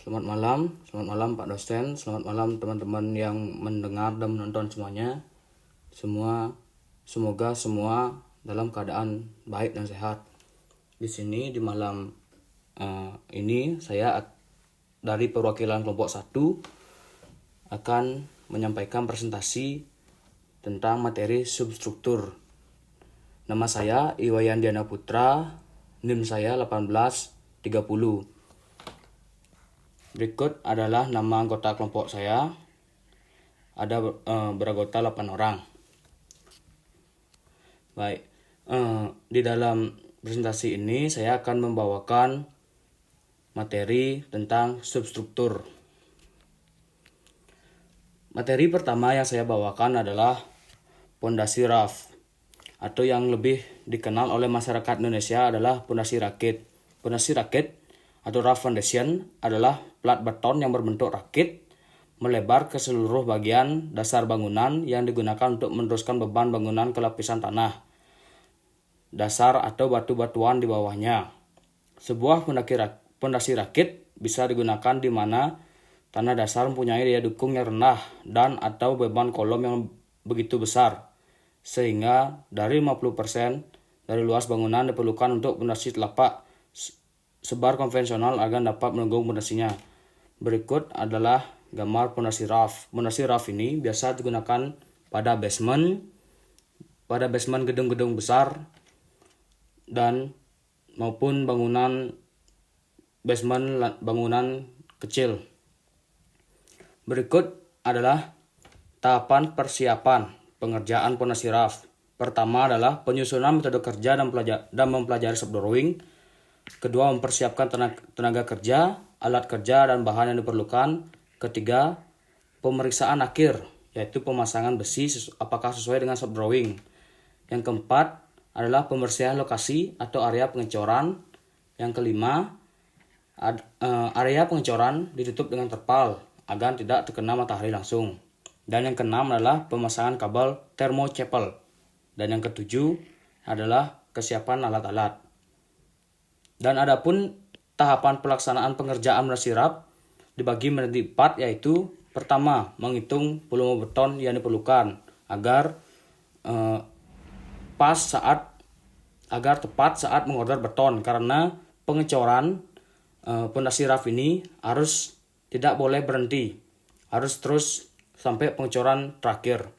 Selamat malam Pak dosen, selamat malam teman-teman yang mendengar dan menonton semuanya. Semoga semua dalam keadaan baik dan sehat. Di sini di malam ini saya dari perwakilan kelompok 1 akan menyampaikan presentasi tentang materi substruktur. Nama saya Iwayan Diana Putra, NIM saya 1830. Berikut adalah nama anggota kelompok saya. Ada beranggota 8 orang. Baik, di dalam presentasi ini saya akan membawakan materi tentang substruktur. Materi pertama yang saya bawakan adalah pondasi raf, atau yang lebih dikenal oleh masyarakat Indonesia adalah pondasi rakit. Pondasi rakit atau raft foundation adalah plat beton yang berbentuk rakit melebar ke seluruh bagian dasar bangunan yang digunakan untuk meneruskan beban bangunan ke lapisan tanah dasar atau batu-batuan di bawahnya. Sebuah pondasi rakit bisa digunakan di mana tanah dasar mempunyai daya dukung yang rendah dan atau beban kolom yang begitu besar, sehingga dari 50% dari luas bangunan diperlukan untuk pondasi telapak sebar konvensional agar dapat menunggung pondasinya. Berikut adalah gambar pondasi raf. Pondasi raf ini biasa digunakan pada basement gedung-gedung besar dan maupun bangunan kecil. Berikut adalah tahapan persiapan pengerjaan pondasi raf. Pertama adalah penyusunan metode kerja dan mempelajari subdrawing. Kedua, mempersiapkan tenaga kerja, alat kerja, dan bahan yang diperlukan. Ketiga, pemeriksaan akhir, yaitu pemasangan besi apakah sesuai dengan subdrawing. Yang keempat adalah pembersihan lokasi atau area pengecoran. Yang kelima, area pengecoran ditutup dengan terpal agar tidak terkena matahari langsung. Dan yang keenam adalah pemasangan kabel thermocouple. Dan yang ketujuh adalah kesiapan alat-alat. Dan adapun tahapan pelaksanaan pengerjaan pondasi raf dibagi menjadi 4, yaitu pertama, menghitung volume beton yang diperlukan agar tepat saat mengorder beton, karena pengecoran pondasi raf ini tidak boleh berhenti, harus terus sampai pengecoran terakhir.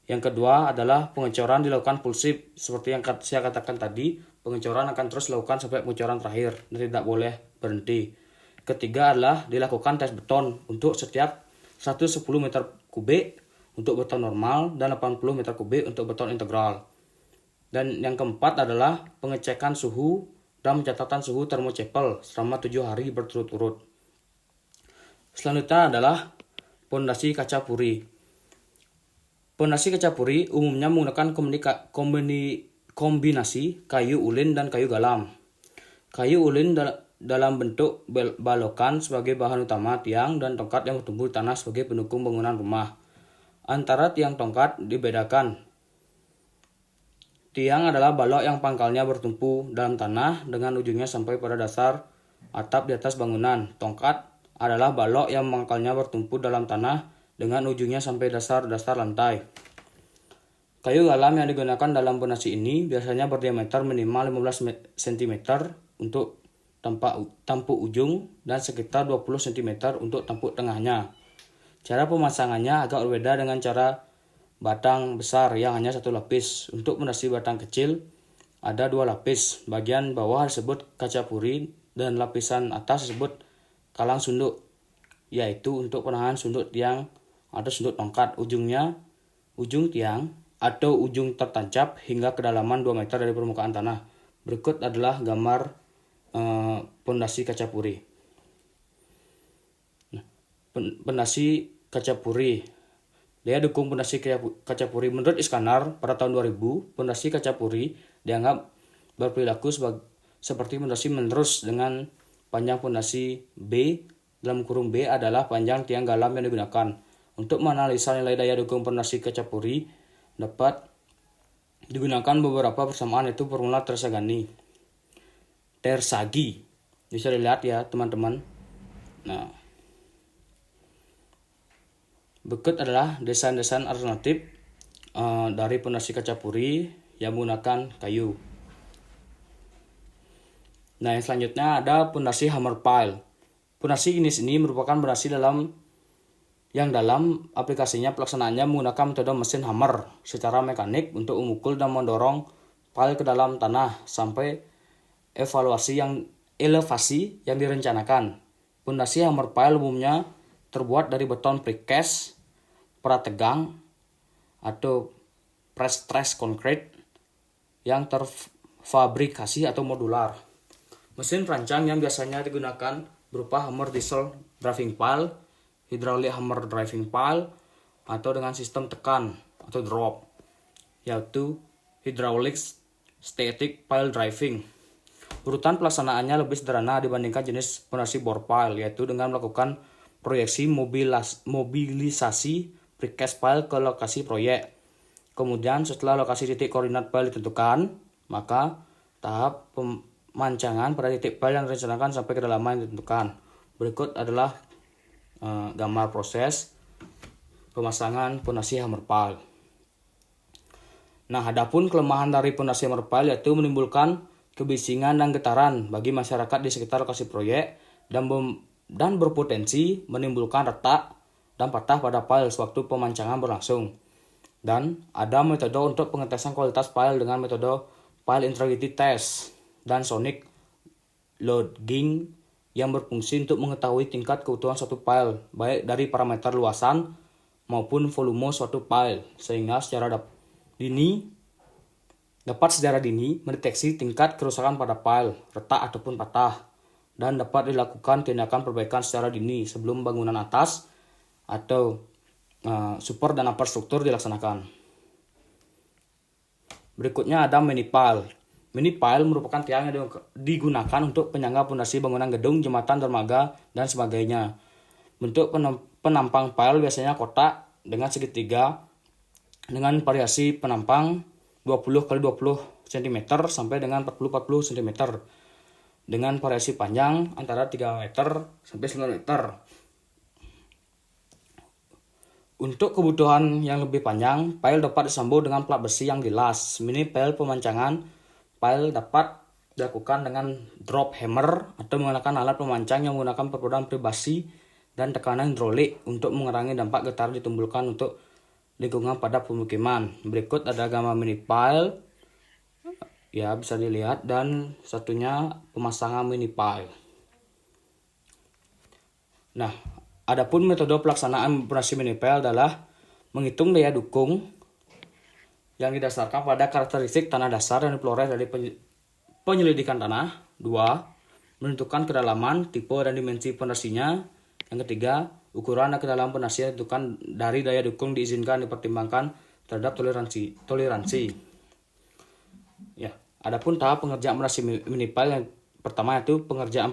Yang kedua adalah pengecoran dilakukan full shift, seperti yang saya katakan tadi, pengecoran akan terus dilakukan sampai pengecoran terakhir dan tidak boleh berhenti. Ketiga adalah dilakukan tes beton untuk setiap 110 meter kubik untuk beton normal dan 80 meter kubik untuk beton integral. Dan yang keempat adalah pengecekan suhu dan pencatatan suhu thermocouple selama 7 hari berturut-turut. Selanjutnya adalah pondasi kaca puri. Pondasi kaca puri umumnya menggunakan kombinasi kayu ulin dan kayu galam. Kayu ulin dalam bentuk balokan sebagai bahan utama, tiang dan tongkat yang bertumbuh di tanah sebagai pendukung bangunan rumah. Antara tiang tongkat dibedakan. Tiang adalah balok yang pangkalnya bertumpu dalam tanah dengan ujungnya sampai pada dasar atap di atas bangunan. Tongkat adalah balok yang pangkalnya bertumpu dalam tanah dengan ujungnya sampai dasar lantai. Kayu galam yang digunakan dalam pondasi ini biasanya berdiameter minimal 15 cm untuk tampuk ujung dan sekitar 20 cm untuk tampuk tengahnya. Cara pemasangannya agak berbeda dengan cara batang besar yang hanya 1 lapis. Untuk pondasi batang kecil ada 2 lapis. Bagian bawah disebut kaca puri dan lapisan atas disebut kalang sunduk, yaitu untuk penahan sunduk tiang atau sunduk tongkat. Ujung tiang atau ujung tertancap hingga kedalaman 2 meter dari permukaan tanah. Berikut adalah gambar pondasi kaca puri. Pondasi kaca puri. Daya dukung pondasi kaca puri. Menurut Iskandar pada tahun 2000, pondasi kaca puri dianggap berperilaku seperti pondasi menerus dengan panjang pondasi B (B) adalah panjang tiang galam yang digunakan. Untuk menganalisa nilai daya dukung pondasi kaca puri dapat digunakan beberapa persamaan, yaitu formula Tersaghi. Bisa dilihat ya teman-teman. Nah, berikut adalah desain-desain alternatif dari pondasi kaca puri yang menggunakan kayu. Nah, yang selanjutnya ada pondasi hammer pile. Pondasi jenis ini merupakan pondasi yang dalam aplikasinya pelaksanaannya menggunakan metode mesin hammer secara mekanik untuk memukul dan mendorong pile ke dalam tanah sampai elevasi yang direncanakan. Pondasi hammer pile umumnya terbuat dari beton precast, prategang, atau pre-stressed concrete yang terfabrikasi atau modular. Mesin perancang yang biasanya digunakan berupa hammer diesel driving pile, hydraulic hammer driving pile, atau dengan sistem tekan atau drop, yaitu hydraulic static pile driving. Urutan pelaksanaannya lebih sederhana dibandingkan jenis pondasi bore pile, yaitu dengan melakukan proyeksi mobilisasi precast pile ke lokasi proyek. Kemudian setelah lokasi titik koordinat pile ditentukan, maka tahap pemancangan pada titik pile yang direncanakan sampai kedalaman yang ditentukan. Berikut adalah gambar proses pemasangan pondasi hammer pile. Nah, adapun kelemahan dari pondasi hammer pile yaitu menimbulkan kebisingan dan getaran bagi masyarakat di sekitar lokasi proyek dan berpotensi menimbulkan retak dan patah pada pile sewaktu pemancangan berlangsung. Dan ada metode untuk pengetesan kualitas pile dengan metode pile integrity test dan sonic logging yang berfungsi untuk mengetahui tingkat keutuhan suatu pile baik dari parameter luasan maupun volume suatu pile, sehingga dapat secara dini mendeteksi tingkat kerusakan pada pile, retak ataupun patah, dan dapat dilakukan tindakan perbaikan secara dini sebelum bangunan atas atau support dan upper struktur dilaksanakan. Berikutnya ada mini pile. Mini pile merupakan tiang yang digunakan untuk penyangga pondasi bangunan gedung, jembatan, dermaga, dan sebagainya. Bentuk penampang pile biasanya kotak dengan segitiga dengan variasi penampang 20x20 cm sampai dengan 40x40 cm dengan variasi panjang antara 3 meter sampai 9 meter. Untuk kebutuhan yang lebih panjang, pile dapat disambung dengan plat besi yang dilas. Mini pile pemancangan pile dapat dilakukan dengan drop hammer atau menggunakan alat pemancang yang menggunakan perputaran privasi dan tekanan hidrolik untuk mengurangi dampak getar ditimbulkan untuk lingkungan pada pemukiman. Berikut ada gambar mini pile, ya bisa dilihat, dan satunya pemasangan mini pile. Nah, adapun metode pelaksanaan pondasi mini pile adalah menghitung daya dukung yang didasarkan pada karakteristik tanah dasar dan flores dari penyelidikan tanah. 2. Menentukan kedalaman, tipe, dan dimensi pondasinya. Yang ketiga, ukuran dan kedalaman pondasi ditentukan dari daya dukung diizinkan dipertimbangkan terhadap toleransi. Ya, adapun tahap pengerjaan pondasi mini pile yang pertama itu pengerjaan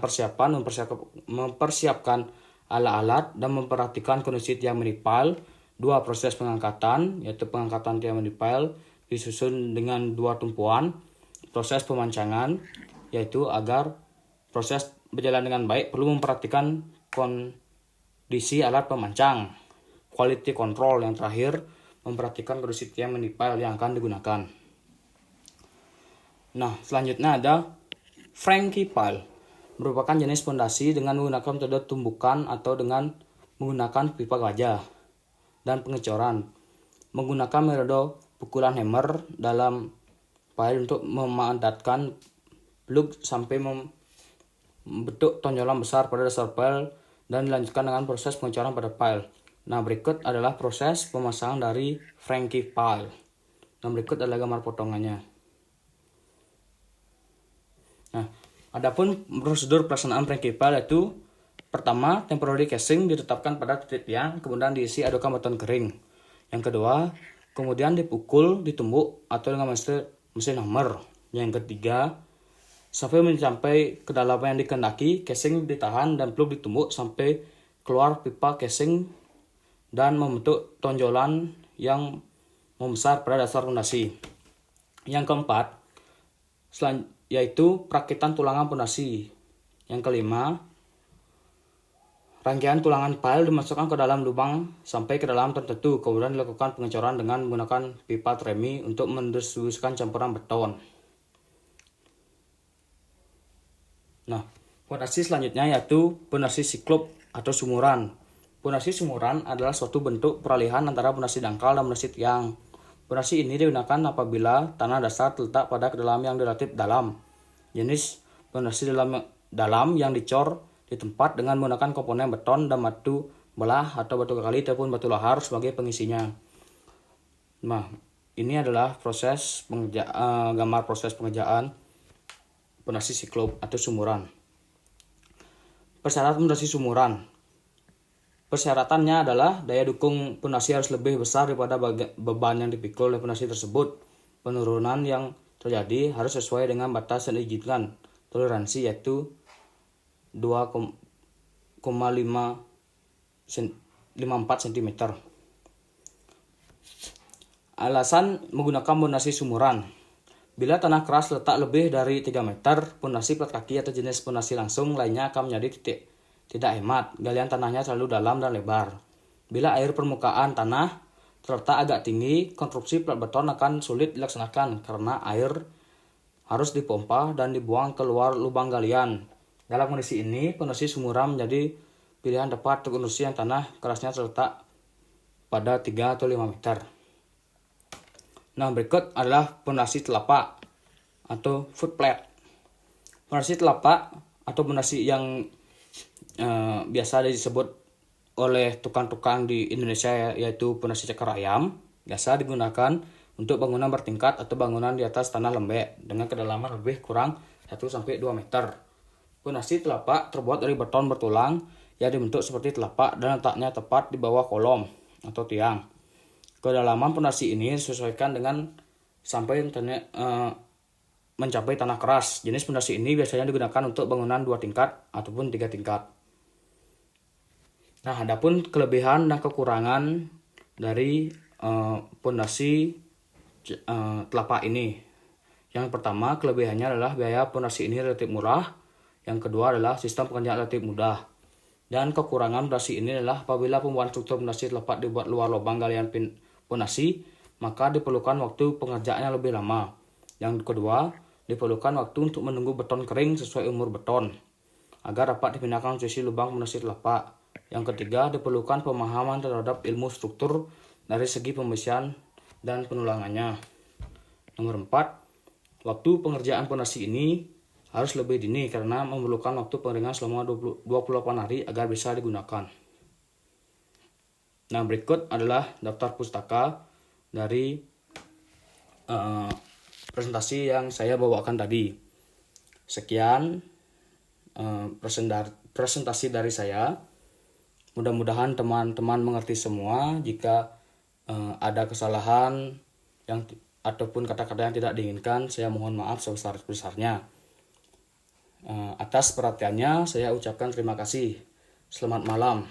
mempersiapkan alat-alat dan memperhatikan kondisi tiang mini pile. 2. Proses pengangkatan, yaitu pengangkatan tiang mini pile disusun dengan 2 tumpuan. Proses pemancangan, yaitu agar proses berjalan dengan baik perlu memperhatikan kondisi alat pemancang. Quality control yang terakhir memperhatikan kondisi tiang mini pile yang akan digunakan. Nah, selanjutnya ada Frankie pile. Merupakan jenis pondasi dengan menggunakan metode tumbukan atau dengan menggunakan pipa gajah dan pengecoran. Menggunakan metode pukulan hammer dalam pile untuk memadatkan plug sampai membentuk tonjolan besar pada dasar pile dan dilanjutkan dengan proses pengecoran pada pile. Nah, berikut adalah proses pemasangan dari Frankie pile. Dan berikut adalah gambar potongannya. Nah, adapun prosedur pelaksanaan Frankie pile yaitu pertama, temporary casing ditetapkan pada titik tiang, kemudian diisi adukan beton kering. Yang kedua, kemudian dipukul, ditumbuk atau dengan mesin hammer. Yang ketiga, sampai mencapai kedalaman yang dikehendaki, casing ditahan dan plug ditumbuk sampai keluar pipa casing dan membentuk tonjolan yang membesar pada dasar pondasi. Yang keempat, yaitu perakitan tulangan pondasi. Yang kelima, Rangkaian tulangan pile dimasukkan ke dalam lubang sampai ke dalam tertentu, kemudian dilakukan pengecoran dengan menggunakan pipa tremi untuk mendistribusikan campuran beton. Nah, fondasi selanjutnya yaitu fondasi siklop atau sumuran. Fondasi sumuran adalah suatu bentuk peralihan antara fondasi dangkal dan fondasi tiang. Fondasi ini digunakan apabila tanah dasar terletak pada kedalaman yang relatif dalam. Jenis fondasi dalam yang dicor di tempat dengan menggunakan komponen beton dan batu belah atau batu kali ataupun batu lahar sebagai pengisinya. Nah, ini adalah gambar proses pengerjaan fondasi siklop atau sumuran. Persyaratan fondasi sumuran. Persyaratannya adalah daya dukung fondasi harus lebih besar daripada beban yang dipikul oleh fondasi tersebut. Penurunan yang terjadi harus sesuai dengan batas yang diizinkan toleransi, yaitu 2,54 cm. Alasan menggunakan fondasi sumuran. Bila tanah keras letak lebih dari 3 meter, fondasi plat kaki atau jenis fondasi langsung lainnya akan menjadi tidak hemat. Galian tanahnya terlalu dalam dan lebar. Bila air permukaan tanah terletak agak tinggi, konstruksi plat beton akan sulit dilaksanakan karena air harus dipompa dan dibuang keluar lubang galian. Dalam kondisi ini, fondasi sumuran menjadi pilihan tepat untuk konstruksi yang tanah kerasnya terletak pada 3 atau 5 meter. Nah, berikut adalah fondasi telapak atau footplate. Fondasi telapak atau fondasi yang biasa disebut oleh tukang-tukang di Indonesia yaitu fondasi cakar ayam, biasa digunakan untuk bangunan bertingkat atau bangunan di atas tanah lembek dengan kedalaman lebih kurang 1-2 meter. Fondasi telapak terbuat dari beton bertulang yang dibentuk seperti telapak dan letaknya tepat di bawah kolom atau tiang. Kedalaman fondasi ini disesuaikan dengan sampai mencapai tanah keras. Jenis fondasi ini biasanya digunakan untuk bangunan 2 tingkat ataupun 3 tingkat. Nah, adapun kelebihan dan kekurangan dari fondasi telapak ini. Yang pertama, kelebihannya adalah biaya fondasi ini relatif murah. Yang kedua adalah sistem pengerjaan relatif mudah. Dan kekurangan fondasi ini adalah apabila pembuatan struktur fondasi telapak dibuat luar lubang galian fondasi, maka diperlukan waktu pengerjaan yang lebih lama. Yang kedua, diperlukan waktu untuk menunggu beton kering sesuai umur beton agar dapat dipindahkan posisi lubang fondasi telapak. Yang ketiga, diperlukan pemahaman terhadap ilmu struktur dari segi pembersihan dan penulangannya. Nomor 4, waktu pengerjaan fondasi ini harus lebih dini karena memerlukan waktu pengeringan selama 28 hari agar bisa digunakan. Nah, berikut adalah daftar pustaka dari presentasi yang saya bawakan tadi. Sekian presentasi dari saya. Mudah-mudahan teman-teman mengerti semua. Jika ada kesalahan ataupun kata-kata yang tidak diinginkan, saya mohon maaf sebesar-besarnya. Atas perhatiannya saya ucapkan terima kasih. Selamat malam.